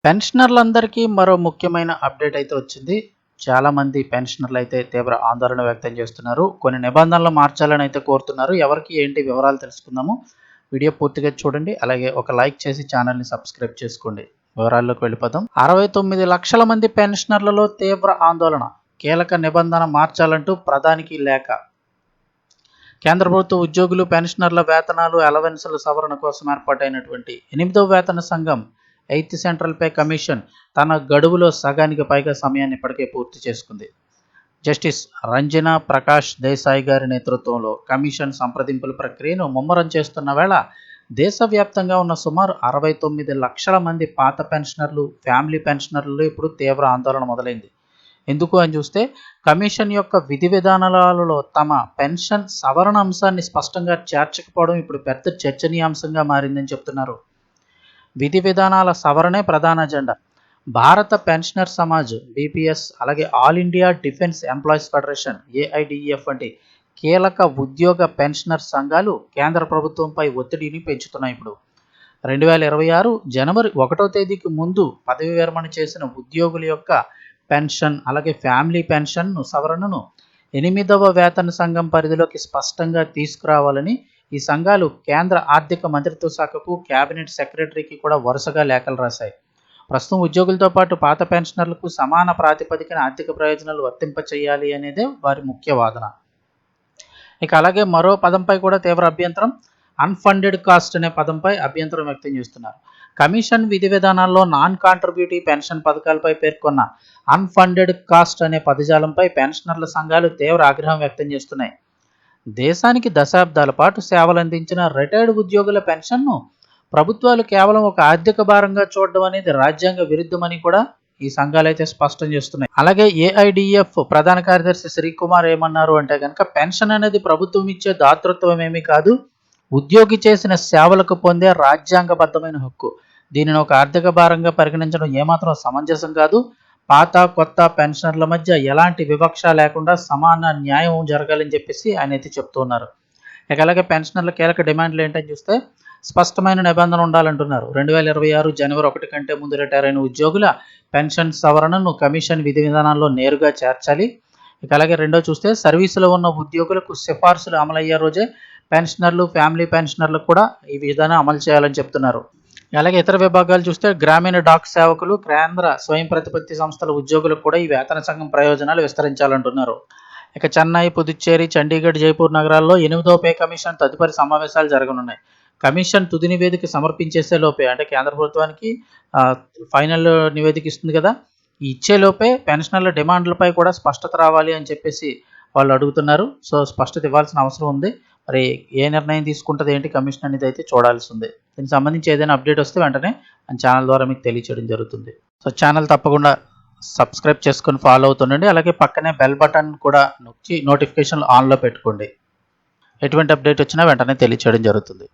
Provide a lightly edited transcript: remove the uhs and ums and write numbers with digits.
పెన్షనర్లందరికీ మరో ముఖ్యమైన అప్డేట్ అయితే వచ్చింది. చాలామంది పెన్షనర్లు అయితే తీవ్ర ఆందోళన వ్యక్తం చేస్తున్నారు. కొన్ని నిబంధనలు మార్చాలని అయితే కోరుతున్నారు. ఎవరికి ఏంటి వివరాలు తెలుసుకుందాము. వీడియో పూర్తిగా చూడండి. అలాగే ఒక లైక్ చేసి ఛానల్ని సబ్స్క్రైబ్ చేసుకోండి. వివరాల్లోకి వెళ్ళిపోదాం. 69 లక్షల మంది పెన్షనర్లలో తీవ్ర ఆందోళన. కీలక నిబంధన మార్చాలంటూ ప్రధానికి లేఖ. కేంద్ర ప్రభుత్వ ఉద్యోగులు పెన్షనర్ల వేతనాలు అలవెన్సుల సవరణ కోసం ఏర్పాటైనటువంటి 8వ వేతన సంఘం 8th సెంట్రల్ పే కమిషన్ తన గడువులో సగానికి పైగా సమయాన్ని ఇప్పటికే పూర్తి చేసుకుంది. జస్టిస్ రంజనా ప్రకాష్ దేశాయ్ గారి నేతృత్వంలో కమిషన్ సంప్రదింపుల ప్రక్రియను ముమ్మరం చేస్తున్న వేళ దేశవ్యాప్తంగా ఉన్న సుమారు 69 లక్షల మంది పాత పెన్షనర్లు, ఫ్యామిలీ పెన్షనర్లు ఇప్పుడు తీవ్ర ఆందోళన మొదలైంది. ఎందుకు అని చూస్తే కమిషన్ యొక్క విధి విధానాలలో తమ పెన్షన్ సవరణ అంశాన్ని స్పష్టంగా చేర్చకపోవడం ఇప్పుడు పెద్ద చర్చనీయాంశంగా మారిందని చెప్తున్నారు. విధి విధానాల సవరణే ప్రధాన అజెండా. భారత పెన్షనర్ సమాజ్ బీపీఎస్, అలాగే all India defence employees federation AIDF వంటి కీలక ఉద్యోగ పెన్షనర్ సంఘాలు కేంద్ర ప్రభుత్వంపై ఒత్తిడిని పెంచుతున్నాయి. ఇప్పుడు 2026 జనవరి 1వ తేదీకి ముందు పదవి విరమణ చేసిన ఉద్యోగుల యొక్క పెన్షన్, అలాగే ఫ్యామిలీ పెన్షన్ సవరణను 8వ వేతన సంఘం పరిధిలోకి స్పష్టంగా తీసుకురావాలని ఈ సంఘాలు కేంద్ర ఆర్థిక మంత్రిత్వ శాఖకు, కేబినెట్ సెక్రటరీకి కూడా వరుసగా లేఖలు రాశాయి. ప్రస్తుతం ఉద్యోగులతో పాటు పాత పెన్షనర్లకు సమాన ప్రాతిపదికన ఆర్థిక ప్రయోజనాలు వర్తింపచేయాలి అనేదే వారి ముఖ్య వాదన. ఇక అలాగే మరో పదంపై కూడా తీవ్ర అభ్యంతరం. అన్ఫండెడ్ కాస్ట్ అనే పదంపై అభ్యంతరం వ్యక్తం చేస్తున్నారు. కమిషన్ విధి విధానాల్లో నాన్ కాంట్రిబ్యూటివ్ పెన్షన్ పథకాలపై పేర్కొన్న అన్ఫండెడ్ కాస్ట్ అనే పదజాలంపై పెన్షనర్ల సంఘాలు తీవ్ర ఆగ్రహం వ్యక్తం చేస్తున్నాయి. దేశానికి దశాబ్దాల పాటు సేవలందించిన రిటైర్డ్ ఉద్యోగుల పెన్షన్ను ప్రభుత్వాలు కేవలం ఒక ఆర్థిక భారంగా చూడడం అనేది రాజ్యాంగ విరుద్ధమని కూడా ఈ సంఘాలు అయితే స్పష్టం చేస్తున్నాయి. అలాగే ఏఐడిఎఫ్ ప్రధాన కార్యదర్శి శ్రీకుమార్ ఏమన్నారు అంటే కనుక, పెన్షన్ అనేది ప్రభుత్వం ఇచ్చే దాతృత్వం ఏమీ కాదు, ఉద్యోగి చేసిన సేవలకు పొందే రాజ్యాంగబద్ధమైన హక్కు. దీనిని ఒక ఆర్థిక భారంగా పరిగణించడం ఏమాత్రం సమంజసం కాదు. పాత కొత్త పెన్షనర్ల మధ్య ఎలాంటి వివక్ష లేకుండా సమాన న్యాయం జరగాలని చెప్పేసి ఆయన అయితే చెప్తున్నారు. ఇక అలాగే పెన్షనర్ల కీలక డిమాండ్లు ఏంటని చూస్తే స్పష్టమైన నిబంధన ఉండాలంటున్నారు. 2026 జనవరి 1 కంటే ముందు రిటైర్ అయిన ఉద్యోగుల పెన్షన్ సవరణను కమిషన్ విధి విధానాల్లో నేరుగా చేర్చాలి. ఇక అలాగే రెండో చూస్తే సర్వీసులో ఉన్న ఉద్యోగులకు సిఫార్సులు అమలయ్యే రోజే పెన్షనర్లు, ఫ్యామిలీ పెన్షనర్లకు కూడా ఈ విధానం అమలు చేయాలని చెప్తున్నారు. అలాగే ఇతర విభాగాలు చూస్తే గ్రామీణ డాక్ సేవకులు, కేంద్ర స్వయం ప్రతిపత్తి సంస్థల ఉద్యోగులకు కూడా ఈ వేతన సంఘం ప్రయోజనాలు విస్తరించాలంటున్నారు. ఇక చెన్నై, పుదుచ్చేరి, చండీగఢ్, జైపూర్ నగరాల్లో 8వ పే కమిషన్ తదుపరి సమావేశాలు జరగనున్నాయి. కమిషన్ తుది నివేదిక సమర్పించేసే లోపే, అంటే కేంద్ర ప్రభుత్వానికి ఫైనల్ నివేదిక ఇస్తుంది కదా, ఇచ్చేలోపే పెన్షనర్ల డిమాండ్లపై కూడా స్పష్టత రావాలి అని చెప్పేసి వాళ్ళు అడుగుతున్నారు. సో స్పష్టత ఇవ్వాల్సిన అవసరం ఉంది. మరి ఏ నిర్ణయం తీసుకుంటుంది ఏంటి కమిషన్ అనేది అయితే చూడాల్సి ఉంది. దీనికి సంబంధించి ఏదైనా అప్డేట్ వస్తే వెంటనే మన ఛానల్ ద్వారా మీకు తెలియచేయడం జరుగుతుంది. సో ఛానల్ తప్పకుండా సబ్స్క్రైబ్ చేసుకొని ఫాలో అవుతుండండి. అలాగే పక్కనే బెల్ బటన్ కూడా నొక్కి నోటిఫికేషన్లు ఆన్లో పెట్టుకోండి. ఎటువంటి అప్డేట్ వచ్చినా వెంటనే తెలియచేయడం జరుగుతుంది.